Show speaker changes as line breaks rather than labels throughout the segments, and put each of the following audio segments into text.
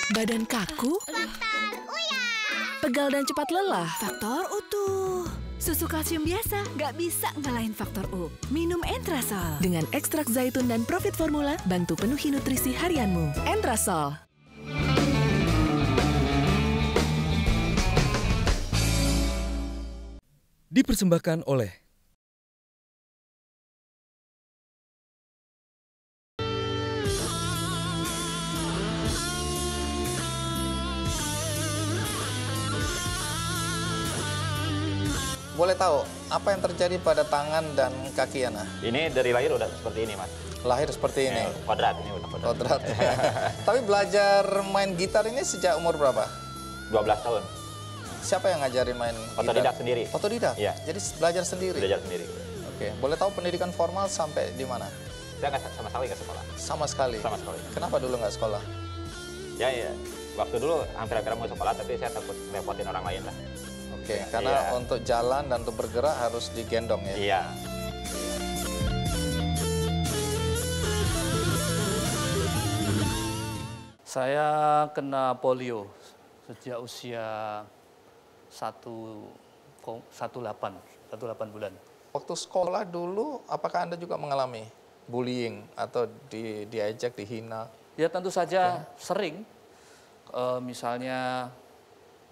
Badan kaku?
Faktor Uya.
Pegal dan cepat lelah?
Faktor utuh. Susu kalsium biasa nggak bisa ngalahin faktor U. Minum Entrasol.
Dengan ekstrak zaitun dan Profit Formula, bantu penuhi nutrisi harianmu. Entrasol.
Dipersembahkan oleh
Boleh tahu apa yang terjadi pada tangan dan kaki Yana?
Ini dari lahir udah seperti ini, Mas.
Lahir seperti ini.
Kuadrat, ini udah kuadrat.
Kodrat. Tapi belajar main gitar ini sejak umur berapa?
12 tahun.
Siapa yang ngajarin main
Otodidak
gitar?
sendiri.
Otodidak?
Iya.
Jadi belajar sendiri?
Belajar sendiri.
Oke. Boleh tahu pendidikan formal sampai di mana?
Saya sama sekali nggak sekolah.
Sama sekali?
Sama sekali.
Kenapa dulu nggak sekolah?
Ya. Waktu dulu hampir-hampir mau sekolah, tapi saya takut repotin orang lain lah.
Oke, karena untuk jalan dan untuk bergerak harus digendong ya?
Iya.
Saya kena polio sejak usia 18 bulan.
Waktu sekolah dulu, apakah Anda juga mengalami bullying atau diejek, dihina?
Ya tentu saja sering. Misalnya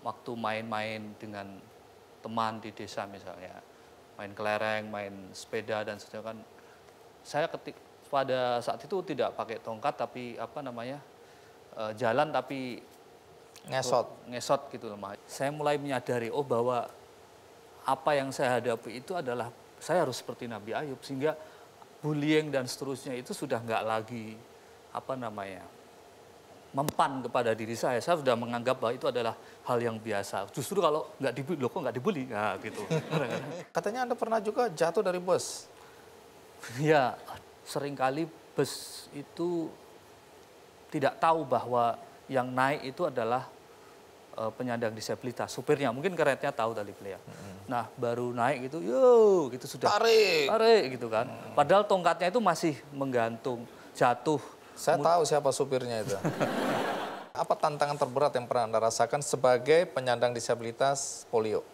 waktu main-main dengan teman di desa misalnya, main kelereng, main sepeda dan sebagainya kan, saya pada saat itu tidak pakai tongkat tapi jalan tapi ngesot gitu loh. Saya mulai menyadari bahwa apa yang saya hadapi itu adalah saya harus seperti Nabi Ayub, sehingga bullying dan seterusnya itu sudah nggak lagi mempan kepada diri saya. Saya sudah menganggap bahwa itu adalah hal yang biasa. Justru kalau nggak dibully, kok nggak dibully? Nah, gitu.
Katanya Anda pernah juga jatuh dari bus?
Ya, seringkali bus itu tidak tahu bahwa yang naik itu adalah penyandang disabilitas. Supirnya, mungkin keretnya tahu tadi beliau. Nah, baru naik gitu, gitu sudah. Tarik gitu kan. Padahal tongkatnya itu masih menggantung, jatuh.
Saya tahu siapa supirnya itu. Apa tantangan terberat yang pernah Anda rasakan sebagai penyandang disabilitas polio?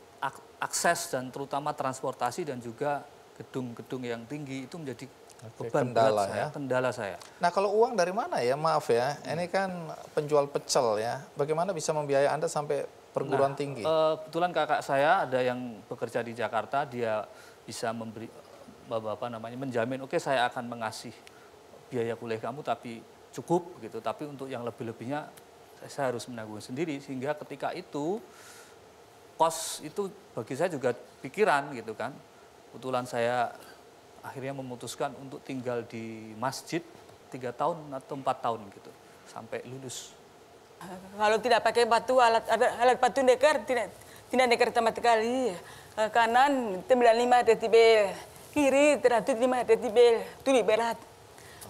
Akses dan terutama transportasi dan juga gedung-gedung yang tinggi itu menjadi beban
kendala,
berat saya, kendala saya.
Nah, kalau uang dari mana ya? Maaf ya, ini kan penjual pecel ya. Bagaimana bisa membiayai Anda sampai perguruan tinggi?
Kebetulan kakak saya ada yang bekerja di Jakarta, dia bisa memberi menjamin, oke, saya akan mengasih biaya kuliah kamu tapi cukup gitu, tapi untuk yang lebih-lebihnya saya harus menanggung sendiri, sehingga ketika itu kos itu bagi saya juga pikiran gitu kan. Kebetulan saya akhirnya memutuskan untuk tinggal di masjid 3 tahun atau 4 tahun gitu sampai lulus.
Kalau tidak pakai batu, alat batu nekar tidak nekar sama sekali. Kanan 95 desibel, kiri 105 desibel, itu lebih berat.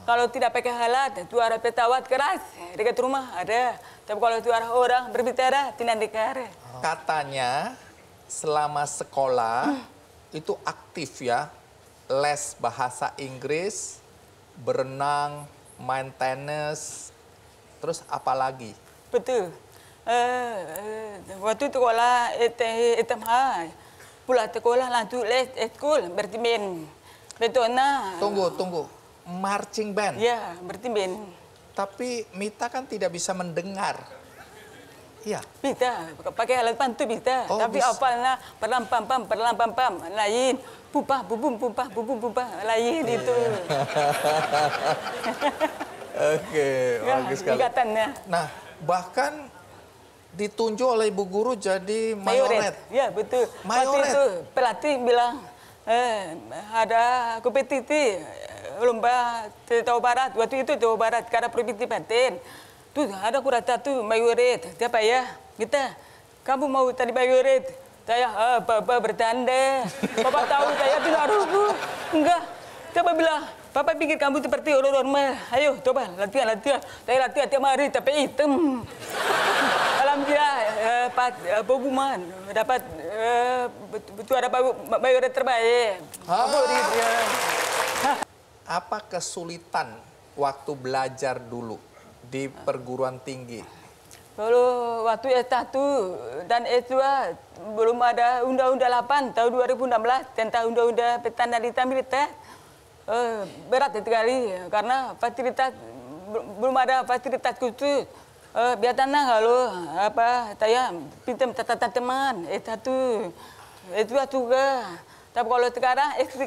Kalau tidak pakai alat, suara pesawat keras dekat rumah ada. Tapi kalau suara orang berbicara tidak dengar.
Katanya selama sekolah itu aktif ya, les bahasa Inggris, berenang, main tenis, terus apa lagi?
Betul. Waktu sekolah SMA, pulang sekolah langsung les ekskul bertimin. Betona.
Tunggu. Marching band?
Ya, bertimin.
Tapi Mita kan tidak bisa mendengar. Iya.
Bisa, pakai alat bantu bisa.
Oh,
tapi
bisa.
apalnya perlam pam lain. Pumpah, bubum, lain itu.
Oke, bagus sekali.
Tingkatannya.
Nah, bahkan ditunjuk oleh ibu guru jadi mayoret.
Ya, betul.
Mayoret.
Waktu itu pelatih bilang, ada kompetisi lomba Jawa Barat. Waktu itu Jawa Barat, karena provinsi Banten. Tuh ada kurang satu mayoret. Siapa ya? Kita. Kamu mau tadi mayoret? Saya, Bapak bertanda. Bapak tahu saya tidak rubuh. Enggak. Siapa bilang? Bapak pikir kamu seperti orang normal. Ayo, coba latihan. Saya latihan tiap hari, tapi hitam. Alhamdulillah, Pak pengumuman dapat juara mayoret terbaik.
Apa kesulitan waktu belajar dulu di perguruan tinggi?
Kalau waktu S1 dan S2 belum ada Undang-Undang 8 tahun 2016 tentang Undang-Undang Pendidikan Militer. Berat sekali karena fasilitas belum ada fasilitas khusus. Biasanya kalau saya pinjam catatan teman S1 juga. Tapi kalau sekarang S3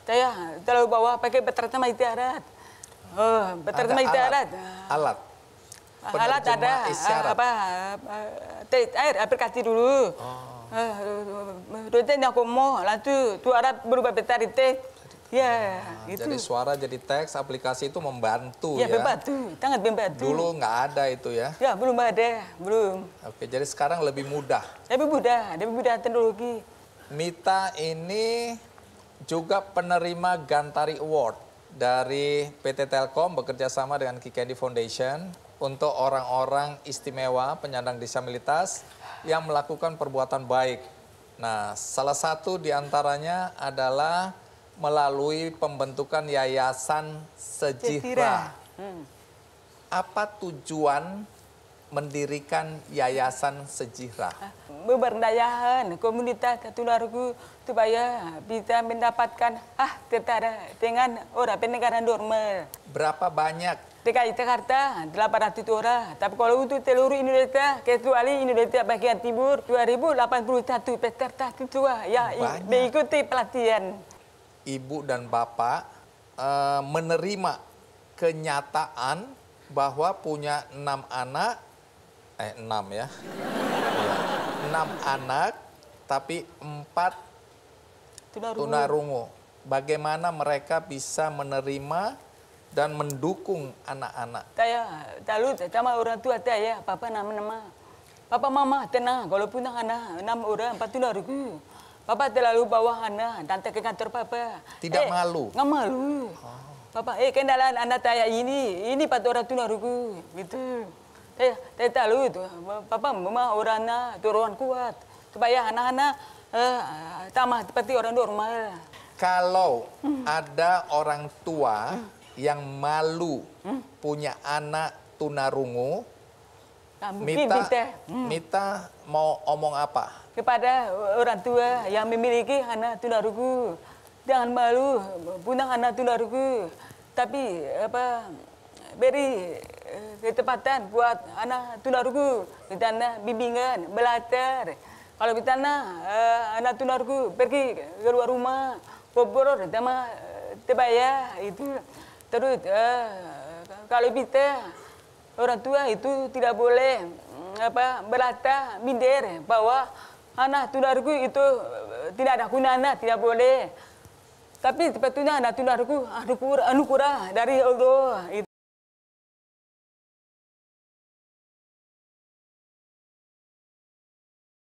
saya selalu bawa pakai berterjemah isyarat. Berterjemah isyarat.
Alat.
Alat ada air aplikasi dulu. Dosen yang komo langsung suara berubah besar teks. Ya, itu.
Jadi suara jadi teks, aplikasi itu membantu ya.
Ya, membantu, sangat membantu.
Dulu nggak ada itu ya?
Ya, belum ada, belum.
Oke, jadi sekarang lebih mudah.
Lebih mudah teknologi.
Mita ini juga penerima Gantari Award dari PT Telkom bekerja sama dengan Kikendi Foundation untuk orang-orang istimewa penyandang disabilitas yang melakukan perbuatan baik. Nah, salah satu diantaranya adalah melalui pembentukan Yayasan Sejihra. Apa tujuan mendirikan Yayasan Sejihra?
Memberdayakan komunitas tunarungu supaya bisa mendapatkan setara dengan orang pendengaran normal.
Berapa banyak?
DKI Jakarta 800 orang, tapi kalau untuk seluruh Indonesia, kecuali Indonesia bagian timur, 2081 peserta siswa yang mengikuti pelatihan.
Ibu dan Bapak menerima kenyataan bahwa punya 6 anak, 6 ya, 6 anak, tapi 4 tunarungu. Bagaimana mereka bisa menerima dan mendukung anak-anak?
Saya salut sama orang tua saya, papa nama-nama. Papa mama tenang, kalau punya anak 6 orang, 4 tunarungu. Papa terlalu bawa anak, dan ke kantor papa.
Tidak malu?
Nggak malu. Papa, kendalaan anak saya ini 4 orang tunarungu. Gitu. Saya tahu itu, papa mama orangnya turunan kuat. Supaya anak-anak sama seperti orang normal.
Kalau ada orang tua yang malu punya anak tunarungu, Mita mau omong apa?
Kepada orang tua yang memiliki anak tunarungu, jangan malu punya anak tunarungu, tapi beri ketepatan buat anak tunarungu, misalnya bimbingan, belajar. Kalau misalnya anak tunarungu pergi keluar rumah, bobrok sama tebaya itu. Terus kalau bisa orang tua itu tidak boleh berkata minder bahwa anak tunarungu itu tidak ada gunanya, tidak boleh. Tapi sebetulnya anak tunarungu anugerah dari Allah.